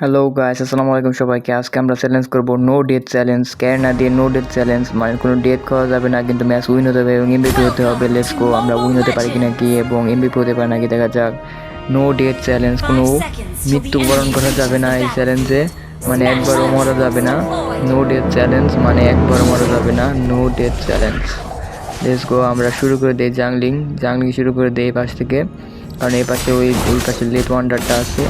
Hello guys, আসসালামু আলাইকুম সবাইকে। আজকে আমরা চ্যালেঞ্জ করব নো ডেথ চ্যালেঞ্জ। ক্যার না দিয়ে নো ডেথ চ্যালেঞ্জ, মানে কোনো ডেথ করা যাবে না, কিন্তু ম্যাচ উইন হতে হবে এবং এমভিপি হতে হবে। লেটস গো, আমরা উইন হতে পারি কিনা কি এবং এমভিপি হতে পারি নাকি দেখা যাক। নো ডেথ চ্যালেঞ্জ, কোনো মৃত্যুবরণ করা যাবে না এই চ্যালেঞ্জে, মানে একবারও মরা যাবে না। নো ডেথ চ্যালেঞ্জ মানে একবারও মরা যাবে না, no death challenge. Let's go, আমরা শুরু করে দিই জাংলিং শুরু করে দিই এই পাশ থেকে, কারণ এই পাশে ওই পাশে লেট ওয়ান্ডারটা আছে।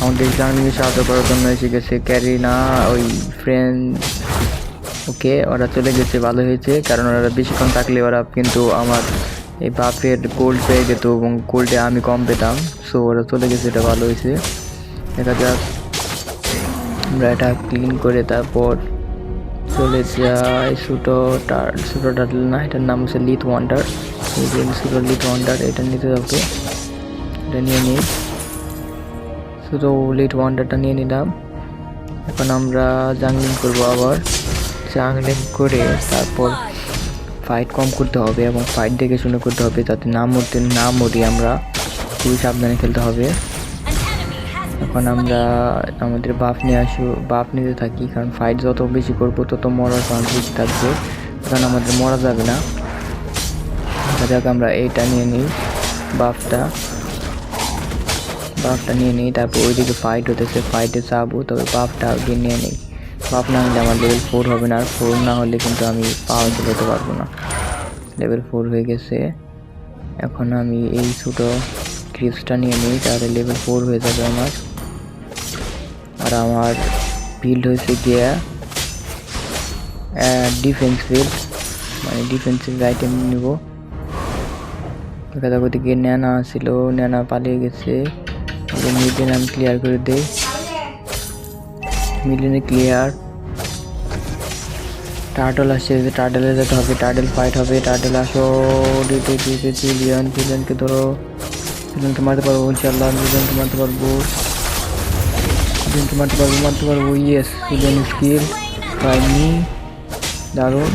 আমাদের জাংলিংয়ে সাহায্য করার জন্য এসে গেছে ক্যারিনা ওই ফ্রেন্ড। ওকে, ওরা চলে গেছে, ভালো হয়েছে, কারণ ওরা বেশিক্ষণ থাকলে ওরা কিন্তু আমার এই বাপের গোল্ড পেয়ে যেত এবং গোল্ডে আমি কম পেতাম। সো ওরা চলে গেছে, এটা ভালো হয়েছে। দেখা যাক, আমরা এটা ক্লিন করে তারপর চলে যাই ছোটো টার্টল না, এটার নাম হচ্ছে লিথ ওয়ান্ডার। ছোটো লিথ ওয়ান্ডার, এটা নিতে যাবে, এটা নিয়ে নিই। শুধু লিট ওয়ান্ডারটা নিয়ে নিলাম। এখন আমরা জাংলিং করবো, আবার জাংলিং করে তারপর ফাইট কম করতে হবে এবং ফাইট দেখে শুনে করতে হবে, যাতে না মরি আমরা। খুবই সাবধানে খেলতে হবে। এখন আমরা আমাদের বাফ নিতে থাকি, কারণ ফাইট যত বেশি করবো তত মরার চান্স বেশি থাকবে, কারণ আমাদের মরা যাবে না। দেখা যাক, আমরা এইটা নিয়ে নিই, বাফটা নিয়ে নিই। তারপর ওইদিকে ফাইট হতেছে, ফাইটে যাবো, তবে বাফটা আগে নিয়ে নিই। বাফ না হলে আমার লেভেল 4 হবে না, আর 4 না হলে কিন্তু আমি পাওয়ারফুল হতে পারবো না। লেভেল 4 হয়ে গেছে। এখন আমি এই ছোটো ক্রিপসটা নিয়ে নিই, তাহলে লেভেল 4 হয়ে যাবে আমার। আর আমার বিল্ড হয়েছে গিয়া ডিফেন্স বিল্ড, মানে ডিফেন্সিভ আইটেম নিব। দেখা যাক, ওদিকে ন্যানা ছিল, ন্যানা পালিয়ে গেছে। মিডলেন আমি ক্লিয়ার করে দেই, মিডলেনে ক্লিয়ার। টার্টল আসছে, টার্টলে যেতে হবে, টার্টল ফাইট হবে, টার্টল আসো। জিলিয়ানকে ধরো, জিলিয়ানকে মারতে পারবো ইনশাল্লাহ, জিলিয়ানকে মারতে পারবো। ইয়েস, জিলিয়ান স্কিল পাইনি, দারুণ।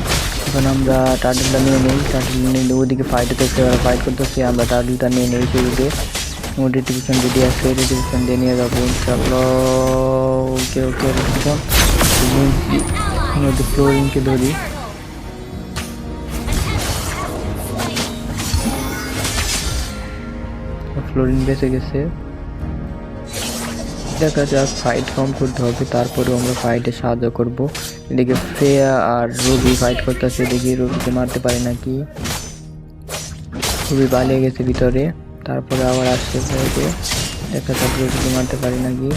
এখন আমরা টার্টলটা নিয়ে নিই, ওইদিকে ফাইট হতেছে, ওরা ফাইট করতেছে, আমরা টার্টলটা নিয়ে নিই শুরুতে। রেডিফিকেশন রেডি আছে, রেডিফিকেশন দিয়ে নিয়ে যাবো ইনশাল্লাহ। ওকে রেডিফিকেশন, ফ্লোরিংকে ধরি। ফ্লোরিং বেঁচে গেছে। দেখা যাক, ফাইট কম করতে হবে, তারপরেও আমরা ফাইটে সাহায্য করব। এদিকে ফ্রেয়া আর রবি ফাইট করতেছে, দেখি রবিকে মারতে পারে নাকি। রবি পালিয়ে গেছে ভিতরে, তারপরে আবার আসতে পারে। দেখা যাক রবিকে মারতে পারি নাকি।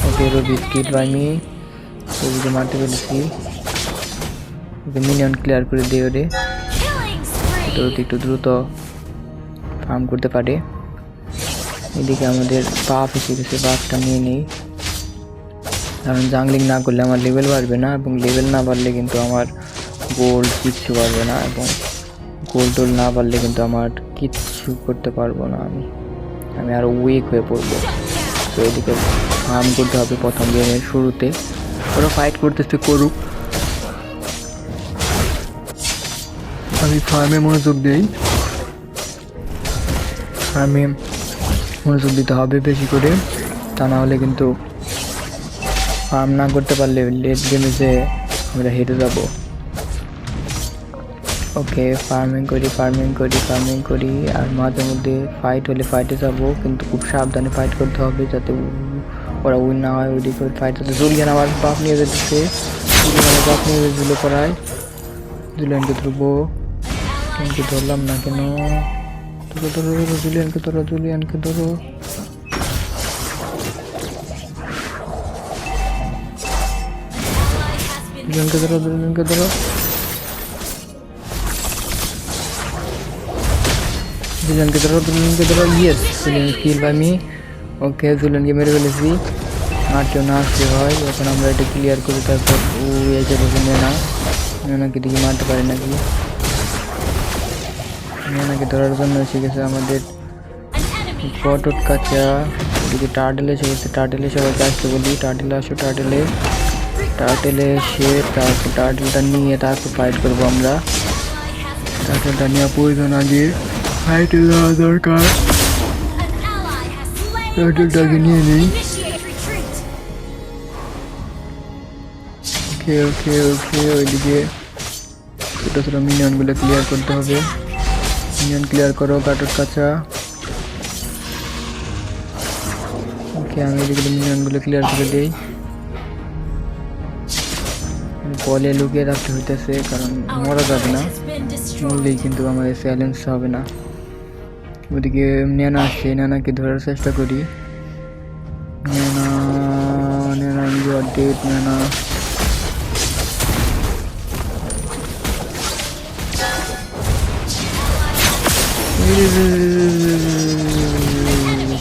ওকে, রবি স্কিল পাইনি, রবিকে মারতে পেরেছি। ওকে, মিনিয়ন ক্লিয়ার করে দিয়ে ওরে, একটু দ্রুত ফার্ম করতে পারে। এদিকে আমাদের বাফ এসে গেছে, বাফটা নিয়ে নেই, কারণ জাংলিং না করলে আমার লেভেল বাড়বে না, এবং লেভেল না বাড়লে কিন্তু আমার গোল্ড কিচ্ছু বাড়বে না, এবং গোল্ড না বাড়লে কিন্তু আমার কিচ্ছু করতে পারবো না। আমি আরও উইক হয়ে পড়বো। তো এদিকে ফার্ম করতে হবে প্রথম গেমের শুরুতে। ওরা ফাইট করতেছে, করুক, আমি ফার্মে মনোযোগ দিই। ফার্মে মনোযোগ দিতে হবে বেশি করে, তা না হলে কিন্তু ফার্ম না করতে পারলে লেট গেমে যে আমরা হেরে যাব। ওকে, ফার্মিং করি, আর মাঝে মধ্যে ফাইট হলে ফাইটে যাব, কিন্তু খুব সাবধানে ফাইট করতে হবে, যাতে ওরা উইন না হয়। ওইদিকে ফাইট হচ্ছে, জুলিয়ান আমার বাপ নিয়ে যেতেছে, জুলো করায়। জুলিয়ানকে ধরলাম না কেন? জুলিয়ানকে ধরো। জুলিয়ানকে ধরো, yes, Julian skill by me. Okay, জুলিয়ানকে মেরে ফেলেছি, আর কেউ না আসতে হয়। এখন আমরা এটা ক্লিয়ার করি, তারপর ও এসে বসে নেনাকে দিকে মারতে পারি নাকি। নেনাকে ধরার জন্য এসে গেছে আমাদের পটট কাঁচা। এদিকে টার্টেল এসে গেছে, টার্টেলে সবাইকে আসতে বলি, টার্টেলে আসো, টার্টেলে এসে তারপর টার্টেলটা নিয়ে তারপর ফাইট করবো আমরা। টার্টেলটা নেওয়া প্রয়োজন, আগে ফাইটে যাওয়া দরকার। টার্টেলটাকে নিয়ে নেই। ওকে ওকে ওকে, ওইদিকে ছোটো ছোটো মিনিয়নগুলো ক্লিয়ার করতে হবে। মিনিয়ন ক্লিয়ার করো, কাটর কাঁচা। ওকে, আমি এদিকে মিনিয়নগুলো ক্লিয়ার করে দিই। বলে লুকিয়ে রাখতে হইতেছে, কারণ মরা যাবে না, মরলেই কিন্তু আমাদের চ্যালেঞ্জ হবে না। ওদিকে নেনা আসছে, নেনাকে ধরার চেষ্টা করি। Naina Naina your dead, Naina.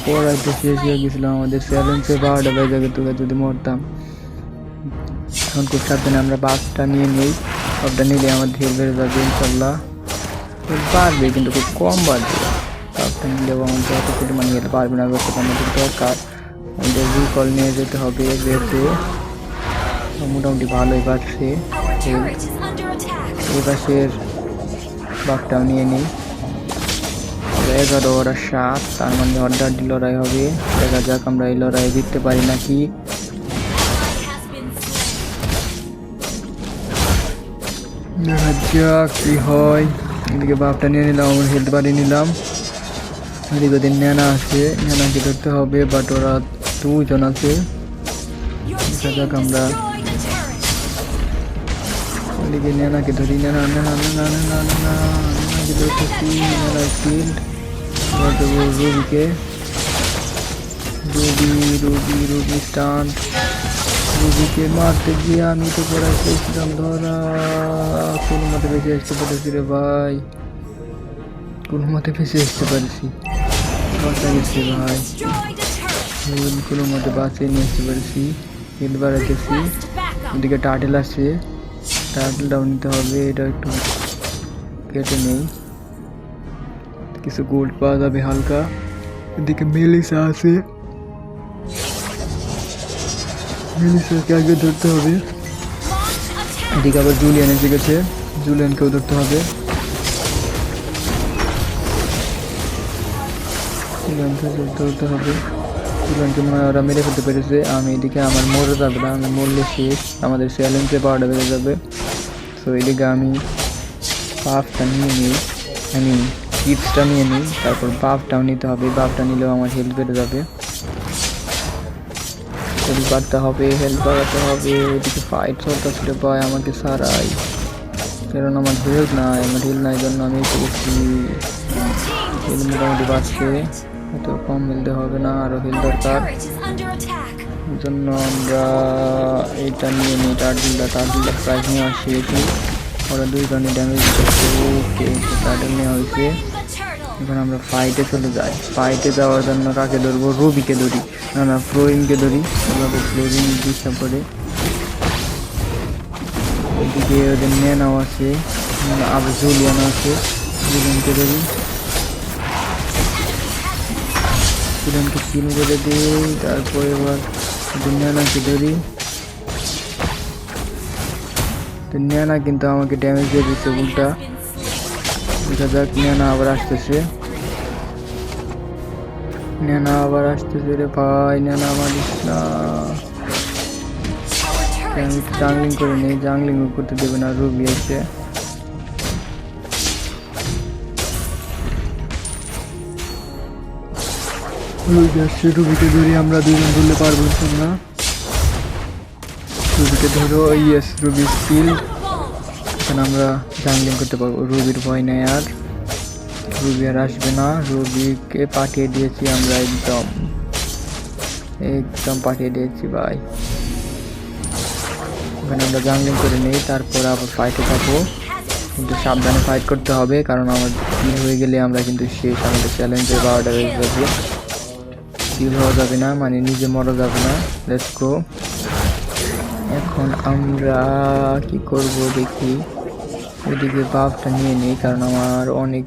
পড়াইতে শেষ হয়ে গেছিলাম, আমাদের চ্যালেঞ্জে 12টা বেজে যেত যদি মরতাম। এখন খুব সাবধানে আমরা বাসটা নিয়ে নেই, বাসটা নিলে আমাদের হেল বেড়ে যাবে ইনশাল্লাহ। বাড়বে কিন্তু খুব কম বাড়বে, বাসটা নিলেও আমাদের এত পরিমাণ হেল পারবে না, করতে আমাদের দরকার। আমাদের রিকল নিয়ে যেতে হবে বেঁচে, মোটামুটি ভালোই বাড়ছে। এই পাশের বাঘটাও নিয়ে নিই। 11-7, তার মানে অর্ডারটি লড়াই হবে। দেখা যাক আমরা এই লড়াই জিততে পারি নাকি। দেখা যাক কি হয়। এদিকে বাপটা নিয়ে নিলাম, আমার হেলথ বাড়ি নিলাম। এদিকে ওদের নেনা আছে, নেনাকে ধরতে হবে, বাট ওরা 2 জন আছে। দেখা যাক আমরা ওদিকে নেনাকে ধরি। নেনা নেনা নেনা নেনা নেনা নেনাকে ধরতেছি। Naina field রুবিকে, Ruby stunt. রুবিকে মারতে গিয়ে আমি তো পড়াই পেয়েছিলাম ধরা, কোনো মতে বেঁচে আসতে পেরেছি রে ভাই, কোনো মতে বেঁচে আসতে পারছি, বাঁচা গেছি ভাই, কোনো মতে বাঁচিয়ে নিয়ে আসতে পারছি, হিল বাড়াইতেছি। ওদিকে টার্টেল আসছে, টার্টেলটাও নিতে হবে, এটা একটু কেটে নেই, কিছু গোল্ড পাওয়া যাবে হালকা। এদিকে মেলিসা আছে, মেলিসাকে আগে ধরতে হবে। এদিকে আবার জুলিয়ান এসে গেছে, জুলিয়ানকেও ধরতে হবে। জুলিয়ানকে ধরতে হবে, জুলিয়ানকে মনে হয় ওরা মেরে ফেলতে পেরেছে। আমি এদিকে আমার মরে যাবে না, আমি মরলে শেষ, আমাদের চ্যালেঞ্জে 12টা বেড়ে যাবে। তো এদিকে আমি পাফটা নিয়ে নিই, আমি চিপসটা নিয়ে নিই, তারপর বাফটাও নিতে হবে, বাফটা নিলেও আমার হেলথ বেড়ে যাবে। হেলথ বাড়তে হবে, হেলথ বাড়াতে হবে। ওইদিকে ফাইট চলতেছিল ভাই আমাকে সারাই, কারণ আমার হেলথ নাই, আমার হেলথ নাই জন্য আমি করছি। হেলথ মোটামুটি বাড়ছে, এত কম মিলতে হবে না, আরও হেলথ দরকার। এই জন্য আমরা এইটা নিয়ে নিই, টার্টেলটা প্রাইস নিয়ে আসি। এটি ওরা 2 জনে ড্যামেজ দিচ্ছে। ওকে, টার্টেল নেওয়া হয়েছে। এখন আমরা ফাইটে চলে যাই। ফাইটে যাওয়ার জন্য কাকে ধরবো? রবিকে ধরি, না ফ্লোরিনকে ধরি, ফ্লোরিন ডিস্টার্ব করে। এদিকে ওদের নেনাও আছে, আবার জুলিয়ানও আছে, জুলিয়ানকে ধরি, জুলিয়ানকে কিল করে দিই। তারপরে এবার নেনাকে ধরি। তো নেনা কিন্তু আমাকে ড্যামেজ দিয়ে দিচ্ছে উল্টা। দেখা যাক, নেনা আবার আসতেছে, নেনা আবার আসতেছে রে ভাই, নেনা মারিস না। আমি জাংলিং করে নেই, জাংলিং করতে দেবে না রুবি এসে। রুবিকে ধরি, আমরা 2 জন ধরলে পারবো না। রুবিকে ধরো, ইয়েস রুবি স্কিল। এখন আমরা জাংলিং করতে পারবো, রুবির ভয় নেই আর, রুবি আর আসবে না। রুবিকে পাঠিয়ে দিয়েছি আমরা, একদম পাঠিয়ে দিয়েছি ভাই। ওখানে আমরা জাংলিং করে নেই, তারপর আবার ফাইটে যাবো, কিন্তু সাবধানে ফাইট করতে হবে, কারণ আমার কিল হয়ে গেলে আমরা কিন্তু শেষ, আমাদের চ্যালেঞ্জের 12টা বেজে যাবে। কিল হওয়া যাবে না, মানে নিজে মরা যাবে না। Let's go. এখন আমরা কি করব দেখি, ওইদিকে বাফটা নিয়ে নিই, কারণ আমার অনেক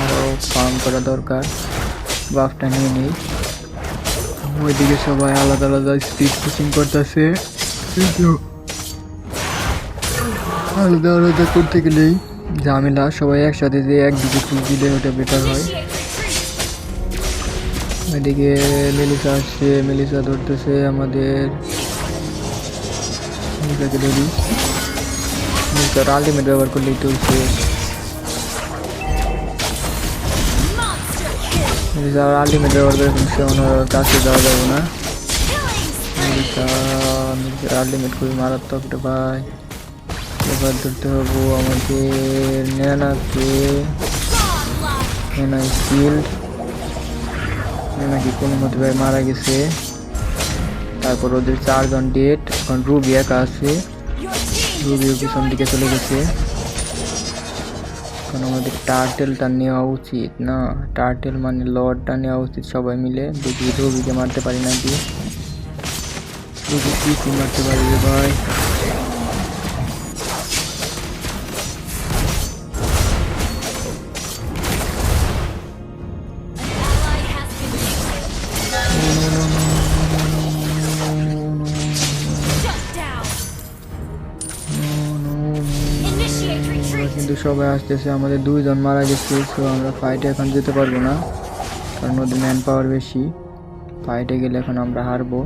আরও ফার্ম করা দরকার। বাফটা নিয়ে নিই। ওইদিকে সবাই আলাদা আলাদা স্পিড পুশিং করতেছে, আলাদা আলাদা করতে গেলেই ঝামেলা, সবাই একসাথে যে একদিকে পুশ দিলে ওটা বেটার হয়। এদিকে মেলিসা আসছে, মেলিসা ধরতেছে আমাদের। মেলিসাকে ধরি, মেলিসার আলটিমেট ব্যবহার করলেই তো শেষ। মেলিসার আলটিমেট ব্যবহার করে সে ওনার কাছে যাওয়া যাবে না। মেলিসার আলটিমেট খুবই মারাত্মক রে ভাই। এবার ধরতে হবো আমাদের নেনাকে। নেনা স্কিল্ড, নাকি কোনো মতে ভাই মারা গেছে। তারপর ওদের 4 জন ডেট। এখন রুবি একা আছে, রুবিও পিছন দিকে চলে গেছে। এখন আমাদের টার্টেলটা নেওয়া উচিত না, টার্টেল মানে লর্ডটা নেওয়া উচিত সবাই মিলে। দেখি রুবিকে মারতে পারি নাকি, রুবি কি মারতে পারি রে ভাই। কিন্তু সবাই আসতেছে, আমাদের 2 জন মারা গেছে। তো আমরা ফাইটে এখন যেতে পারবো না, কারণ ওদের ম্যান পাওয়ার বেশি। ফাইটে গেলে এখন আমরা হারবো,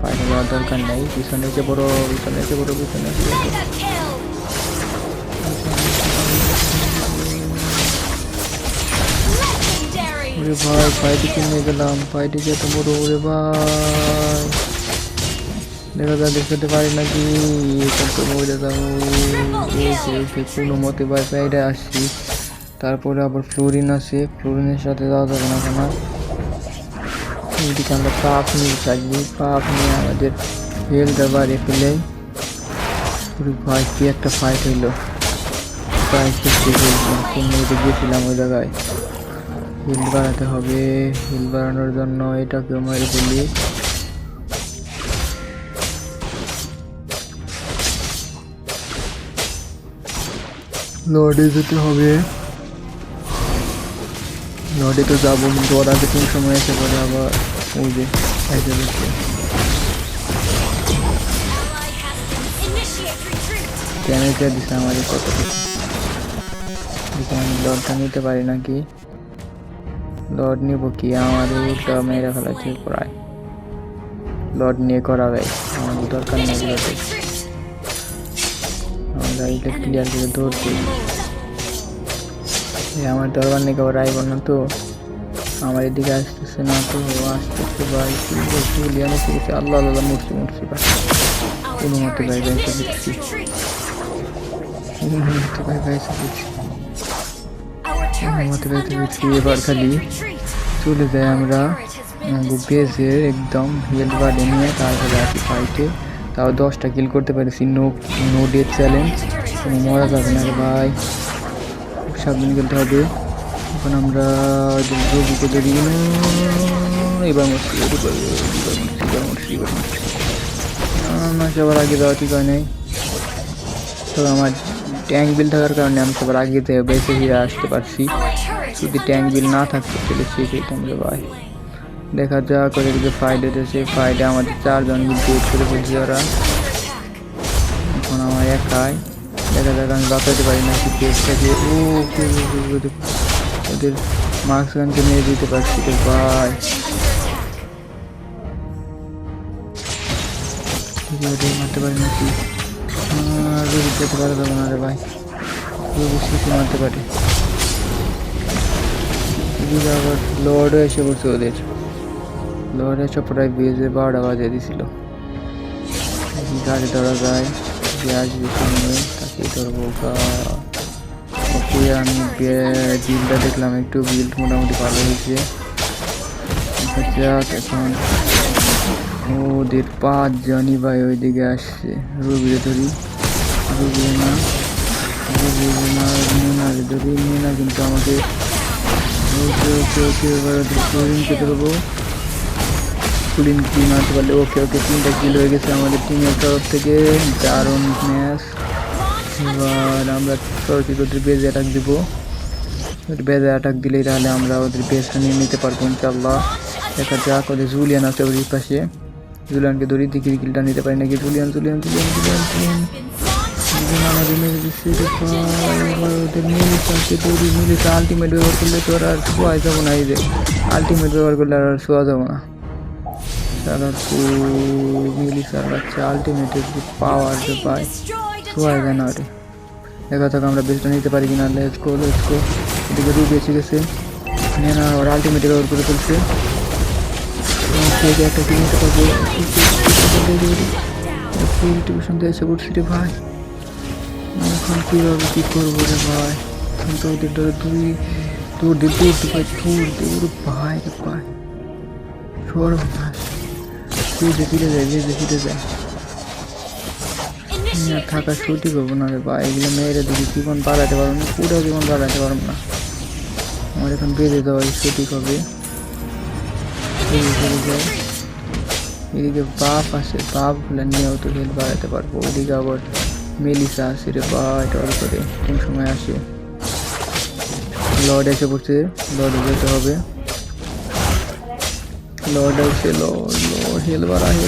ফাইটে যাওয়ার দরকার নেই। পিছনে এসে পড়ো, পিছনে এসে পড়ো, পিছনে এসে পড়ো। ওরে ভাই ফাইটে কিনে গেলাম, ফাইটে যেতে বড়। ওরে ভাই দেখা যায় দেখতে পারি নাকি, মরে যাবো। কোনো মতে ভাই সাইডে আসছি। তারপরে আবার ফ্লোরিন আছে, ফ্লোরিনের সাথে যাওয়া যাবে না কেন। এদিকে আমরা পাপ নিয়ে থাকবি, পাপ নিয়ে আমাদের হেলটা বাড়িয়ে ফেলে। ভাই কি একটা ফাইট হইলো, প্রায় গিয়েছিলাম ওই জায়গায়। হিল বাড়াতে হবে, হিল বাড়ানোর জন্য এটাকেও মেরে ফেলি। লর্ডে যেতে হবে, লর্ডে তো যাবো, কিন্তু ওর আগে কোন সময় এসে পরে আবার ওই যে এসে গেছে। ড্যামেজটা দিচ্ছে আমাদের কত কিছু। আমি লর্ডটা নিতে পারি নাকি, লর্ড নিব কি, আমার উল্টা মেরে ফেলাচ্ছে প্রায়। লর্ড নিয়ে করাবে, আমাদের দরকার নেই লর্ডে। আমরা এটা ক্লিয়ার করে ধরছি। আমার দরবার নেই আবার আইব না তো, আমার এদিকে আসতেছে না তো, আসতেছে ভাই। লিয়ানো শিখেছে, আল্লাহ আল্লাহ মরছি মরছি ভাই। কোনো মতে ভাই গাইছে দিচ্ছি, কোনো মতে ভাই গাইছে দিচ্ছি, কোনো মতে গাইতে দিচ্ছি। এবার খালি চলে যাই আমরা বেজে একদম হেলথ বাড়ে নিয়ে, তারপরে আসি ফাইটে। তাও 10টা কিল করতে পেরেছি, নো ডেথ চ্যালেঞ্জ, কোনো মরা যাবে না রে ভাই, সাবধানে খেলতে হবে। এখন আমরা রবিকে ধরি, এবার মরছি, না সবার আগে যাওয়া ঠিক হয় নাই। তবে আমার ট্যাঙ্ক বিল থাকার কারণে আমি সবার আগে থেকে বেঁচে ফিরে আসতে পারছি। যদি ট্যাঙ্ক বিল না থাকতো তাহলে শেষ হইতাম রে ভাই। দেখা যাক করে দিকে ফাইট হইতেছে, ফাইটে আমাদের 4 জন ডেট করে ফেলছি ওরা। এখন আমার একাই, দেখা যাক আমি বাঁচাতে পারি না কি পেজটাকে। ও ওদের মার্কস গানকে মেরে দিতে পারছি রে ভাই। মারতে পারি নাকি, যেতে পারা যাবে না রে ভাই, শিশু মারতে পারে। আবার লর্ডও এসে পড়ছে, ওদের লর্ড এসে প্রায় বেজে 12টা বাজে দিছিল। গাড়ি ধরা যায়, যে আসবে সামনে তাকেই ধরবো। ওকে আমি বিলটা দেখলাম, একটু বিল্ড মোটামুটি ভালো হয়েছে। এখন ওদের 5 জনই ভাই ওইদিকে আসছে। রুবিরে ধরি, রুবি না, মিনারে ধরি, মিনা কিন্তু আমাকে ফ্লোরিনকে ধরবো। ফ্লোরিন কি মারতে পারলে, ওকে ওকে 3টা কিল হয়ে গেছে আমাদের টিমের তরফ থেকে, দারুণ ম্যাচ। এবার আমরা সরাসরি ওদের বেজে অ্যাটাক দিব, বেজে অ্যাটাক দিলেই তাহলে আমরা ওদের বেজটা নিয়ে নিতে পারবো ইনশাল্লাহ। দেখা যাক, ওদের জুলিয়ান আছে ওদের পাশে, জুলিয়ানকে ধরি, দেখি কিলটা নিতে পারি নাকি। Julian Julian Julian Julian Julian দুজন আমাদের মেরে দিচ্ছে রে ভাই। এবার ওদের মিলিটাকে তৈরি মিলিটা আলটিমেট ব্যবহার করলে তো আর শোয়া যাবো না। এই যে আলটিমেট ব্যবহার করলে আর শোয়া যাবো না। সারা মিলি সার বাচ্চা আলটিমেটের যে পাওয়ার যে পায় শোয়া যায় না রে। দেখা থাক আমরা বেস্টটা নিতে পারি কিনা। লেটস গো এদিকে রুবি এসে গেছে। নেনা ওর আলটিমেট ব্যবহার করে ফেলছে। একটা কি নিতে পারবো টিউশন দিয়ে এসে পড়ছি রে ভাই। এখন কীভাবে কী করবো রে ভাই। এখন তো ওদের ধরে দূর ভাই রে ভাই সর্বনাশ। ফিরে যায় থাকা সঠিক হবো না রে ভাই। এগুলো মেয়েরা দিকে জীবন বাড়াতে পারবো না, পুরো জীবন বাড়াতে পারবো না। আমার এখন বেঁধে দেওয়াই সঠিক হবে। যায় এদিকে বাপ আছে, বাপগুলো নিয়েও তো হেল বাড়াতে পারবো। ওইদিকে আবার মেলিসা আসে রে বা এটা অল করে কোন সময় আসে। লর্ড এসে পড়ছে, লর্ডে যেতে হবে। লর্ড এসে লর্ড হেল বাড়া রে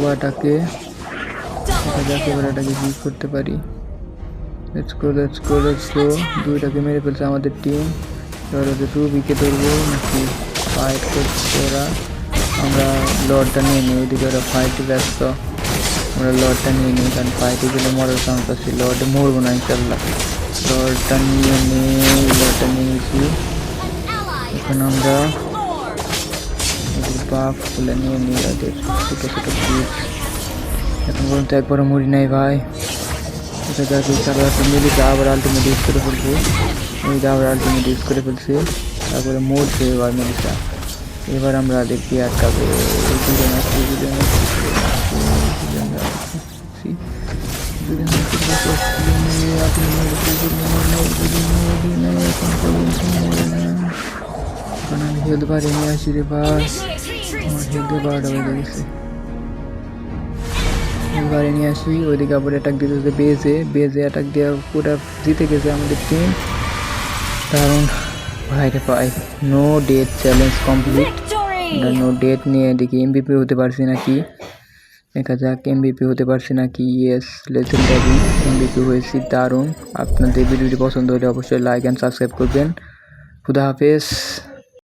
বাটাকে যাকে বাটাকে জিত করতে পারি। লেটস গো দুইটাকে মেরে ফেলছে আমাদের টিম। এবার ওদের রুবিকে ধরবো নাকি ফাইট করছে ওরা। আমরা লর্ডটা নিয়ে নিই, ওইদিকে ওরা ফাইটে ব্যস্ত। আমরা লর্ডটা নিয়ে নিই, কারণ ফাইটে গেলে মরার চান্স আছে। লর্ডে মরবো না ইনশাল্লাহ। লর্ডটা নিয়েছি। এখন আমরা ওদের বাপ খুলে নিয়ে নিই, ওদের ছোটো ছোটো পিস। এখন পর্যন্ত একবারও মরি নাই ভাই। এটা যাকে সারা মিলিটা আবার আলটিমেট ইউজ করে ফেলবো। তারপরে মরছে এবার মিলিটা। এবার আমরা দেখি আটকাবো। এখন আমি হেলথ বাড়ি নিয়ে আসি রে ভাই। আমার হেলথে 12টা বেজে গেছে। বাড়ি নিয়ে আসি। ওইদিকে আবার অ্যাটাক দিতেছে বেজে অ্যাটাক দেওয়া পুরো জিতে গেছে আমাদের টিম। কারণ ভাইরে ভাই no death challenge complete. No death নিয়ে দেখি এমভিপি হতে পারছি নাকি, দেখা যাক এমভিপি হতে পারছি নাকি। ইয়েস লেজেন্ডারি এমভিপি হয়েছি, দারুণ। আপনাদের ভিডিওটি পছন্দ হলে অবশ্যই লাইক অ্যান্ড সাবস্ক্রাইব করবেন। খুদা হাফেজ।